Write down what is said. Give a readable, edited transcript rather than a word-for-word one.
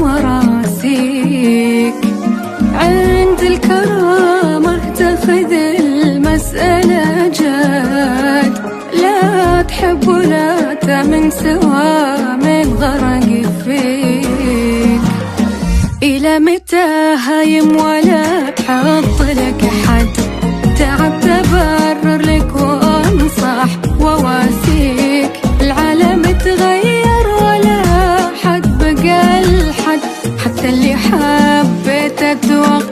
مراسيك. عند الكرامة تاخذ المسألة جاد، لا تحب ولا تمن سوى من غرق فيك. إلى متى هايم ولا تحط لك حد؟ تعب تبرر لك وانصح وواسيك. العالم تغير ولا حد بقى الحد، حتى اللي حبيت اتوقع